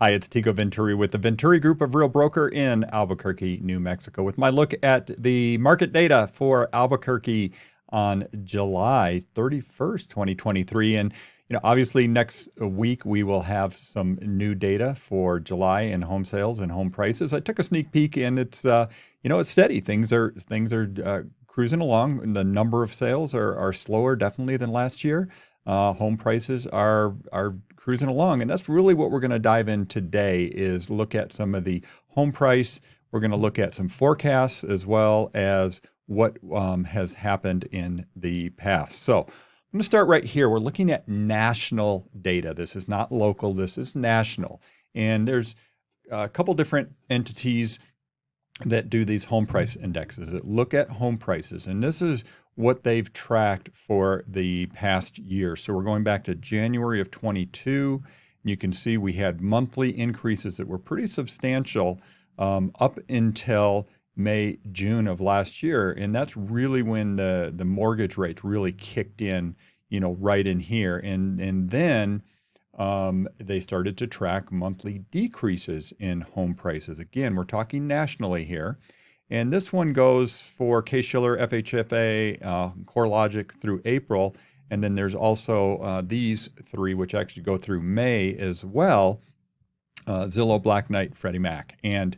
Hi, it's Tico Venturi with the Venturi Group of Real Broker in Albuquerque, New Mexico, with my look at the market data for Albuquerque on July 31st, 2023. And, obviously next week we will have some new data for July in home sales and home prices. I took a sneak peek and it's steady. Things are cruising along. The number of sales are slower definitely than last year. Home prices are cruising along, and that's really what we're going to dive in today is look at some of the home price. We're going to look at some forecasts as well as what has happened in the past. So I'm going to start right here. We're looking at national data. This is not local, this is national. And there's a couple different entities that do these home price indexes that look at home prices. And this is what they've tracked for the past year. So we're going back to January of 22. You can see we had monthly increases that were pretty substantial up until May, June of last year. And that's really when the mortgage rates really kicked in, right in here. And then they started to track monthly decreases in home prices. Again, we're talking nationally here. And this one goes for Case-Shiller, FHFA, CoreLogic through April. And then there's also these three, which actually go through May as well, Zillow, Black Knight, Freddie Mac. And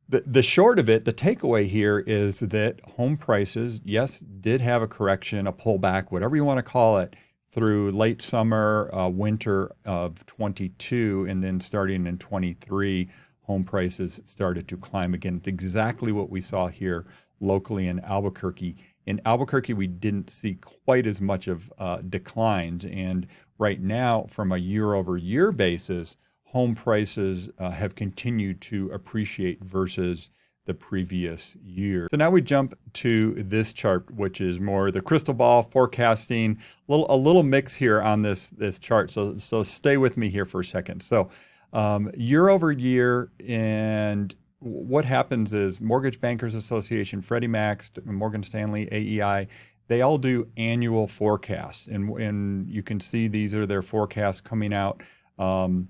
the short of it, the takeaway here is that home prices, yes, did have a correction, a pullback, whatever you want to call it, through late summer, winter of 22, and then starting in 23, home prices started to climb again. It's exactly what we saw here locally in Albuquerque. In Albuquerque, we didn't see quite as much of declines. And right now, from a year-over-year basis, home prices have continued to appreciate versus the previous year. So now we jump to this chart, which is more the crystal ball forecasting, a little mix here on this chart. So stay with me here for a second. So year over year, and what happens is Mortgage Bankers Association, Freddie Mac, Morgan Stanley, AEI, they all do annual forecasts. And you can see these are their forecasts coming out for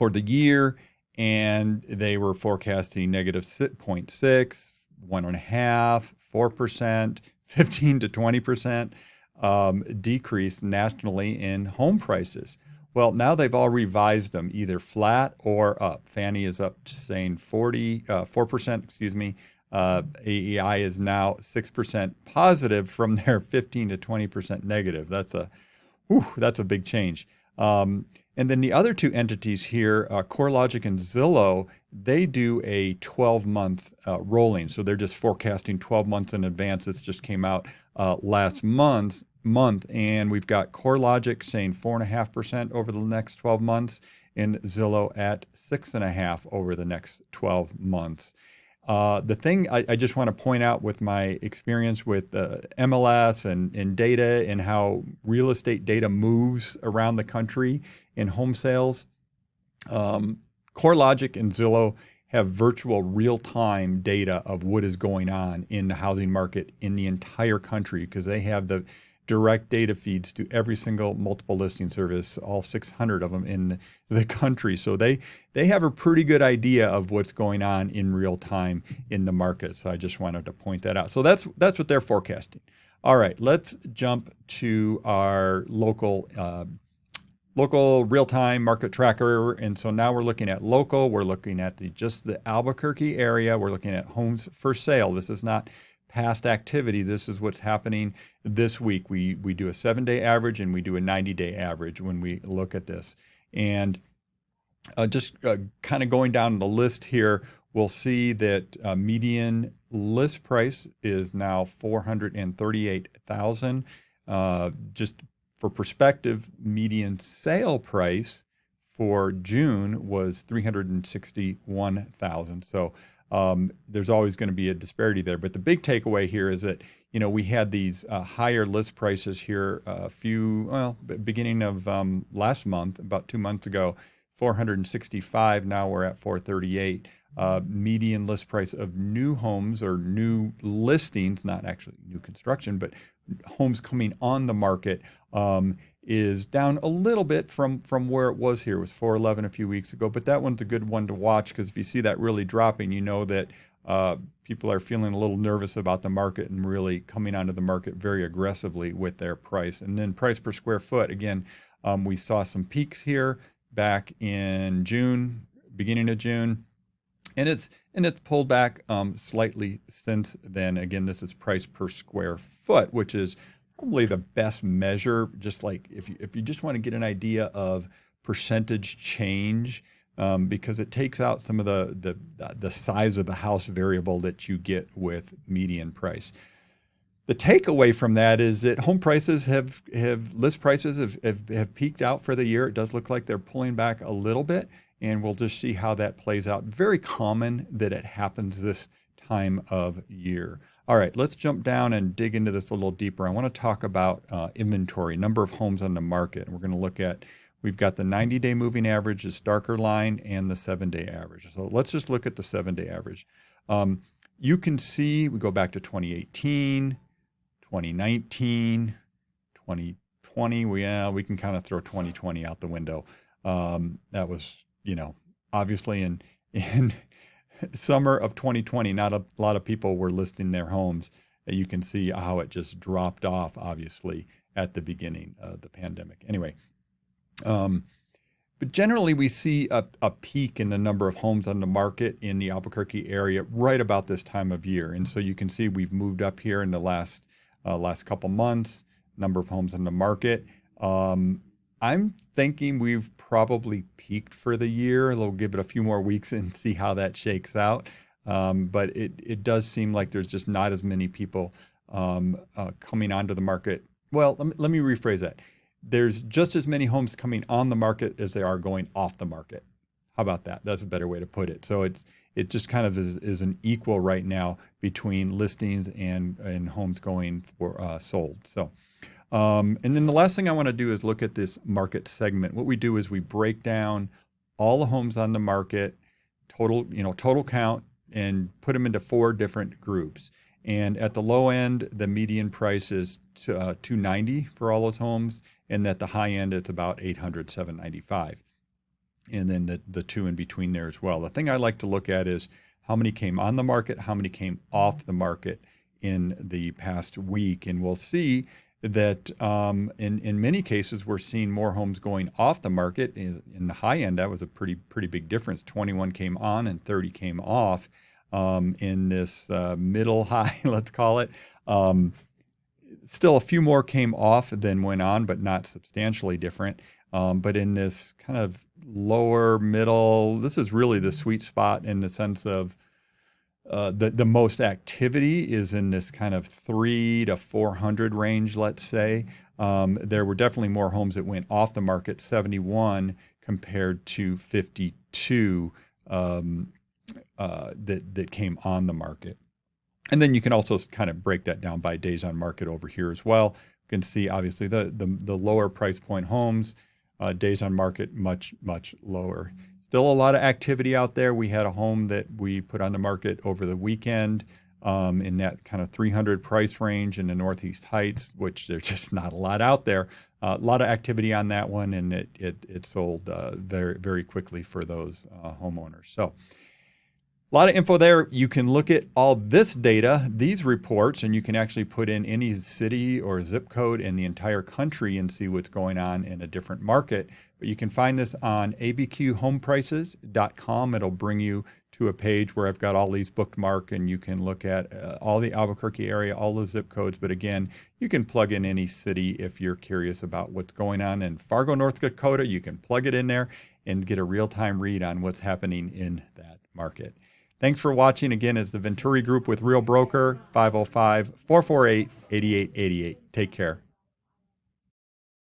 the year. And they were forecasting negative 0.6, 1.5, 4%, 15 to 20% decrease nationally in home prices. Well, now they've all revised them either flat or up. Fannie is up saying 4%, excuse me. AEI is now 6% positive from their 15 to 20% negative. That's a big change. And then the other two entities here, CoreLogic and Zillow, they do a 12-month rolling. So they're just forecasting 12 months in advance. This just came out last month, and we've got CoreLogic saying 4.5% over the next 12 months, and Zillow at 6.5% over the next 12 months. The thing I just want to point out with my experience with MLS and data and how real estate data moves around the country in home sales, CoreLogic and Zillow have virtual real-time data of what is going on in the housing market in the entire country because they have the direct data feeds to every single multiple listing service, all 600 of them in the country. So they have a pretty good idea of what's going on in real time in the market. So I just wanted to point that out. So that's what they're forecasting. All right, let's jump to our local real-time market tracker. And so now we're looking at local. We're looking at just the Albuquerque area. We're looking at homes for sale. This is not past activity. This is what's happening this week. We do a 7-day average and we do a 90-day average when we look at this. And just kind of going down the list here, we'll see that median list price is now $438,000. Just for perspective, median sale price for June was $361,000. So there's always going to be a disparity there. But the big takeaway here is that, we had these higher list prices here beginning of last month, about 2 months ago, 465. Now we're at 438. Median list price of new homes or new listings, not actually new construction, but homes coming on the market is down a little bit from where it was here. It was 411 a few weeks ago, but that one's a good one to watch because if you see that really dropping, you know that people are feeling a little nervous about the market and really coming onto the market very aggressively with their price. And then price per square foot, again, we saw some peaks here back in June, beginning of June, and it's pulled back slightly since then. Again, this is price per square foot, which is probably the best measure. Just like if you just want to get an idea of percentage change, because it takes out some of the size of the house variable that you get with median price. The takeaway from that is that home prices list prices have peaked out for the year. It does look like they're pulling back a little bit, and we'll just see how that plays out. Very common that it happens this time of year. All right, let's jump down and dig into this a little deeper. I want to talk about inventory, number of homes on the market. And we're going to look at, we've got the 90-day moving average, is darker line, and the 7-day average. So let's just look at the 7-day average. You can see, we go back to 2018, 2019, 2020. We can kind of throw 2020 out the window. That was, obviously in summer of 2020, not a lot of people were listing their homes. You can see how it just dropped off, obviously, at the beginning of the pandemic. Anyway, but generally we see a peak in the number of homes on the market in the Albuquerque area right about this time of year. And so you can see we've moved up here in the last couple months, number of homes on the market. I'm thinking we've probably peaked for the year. We'll give it a few more weeks and see how that shakes out. But it does seem like there's just not as many people coming onto the market. Well, let me rephrase that. There's just as many homes coming on the market as there are going off the market. How about that? That's a better way to put it. So it just kind of is an equal right now between listings and homes going for sold. So. And then the last thing I want to do is look at this market segment. What we do is we break down all the homes on the market, total count, and put them into 4 different groups. And at the low end, the median price is $290 for all those homes, and at the high end, it's about $800, $795. And then the two in between there as well. The thing I like to look at is how many came on the market, how many came off the market in the past week, and we'll see that in many cases, we're seeing more homes going off the market. In the high end, that was a pretty big difference. 21 came on and 30 came off. In this middle high, let's call it, still a few more came off than went on, but not substantially different. But in this kind of lower middle, this is really the sweet spot in the sense of the most activity is in this kind of 300 to 400 range, let's say. There were definitely more homes that went off the market, 71 compared to 52 that came on the market. And then you can also kind of break that down by days on market over here as well. You can see obviously the lower price point homes, days on market much lower. Still a lot of activity out there. We had a home that we put on the market over the weekend in that kind of 300 price range in the Northeast Heights, which there's just not a lot out there. A lot of activity on that one, and it sold very, very quickly for those homeowners. So a lot of info there. You can look at all this data, these reports, and you can actually put in any city or zip code in the entire country and see what's going on in a different market. But you can find this on abqhomeprices.com. It'll bring you to a page where I've got all these bookmarked, and you can look at all the Albuquerque area, all the zip codes. But again, you can plug in any city if you're curious about what's going on in Fargo, North Dakota. You can plug it in there and get a real-time read on what's happening in that market. Thanks for watching. Again, it's the Venturi Group with Real Broker, 505-448-8888. Take care.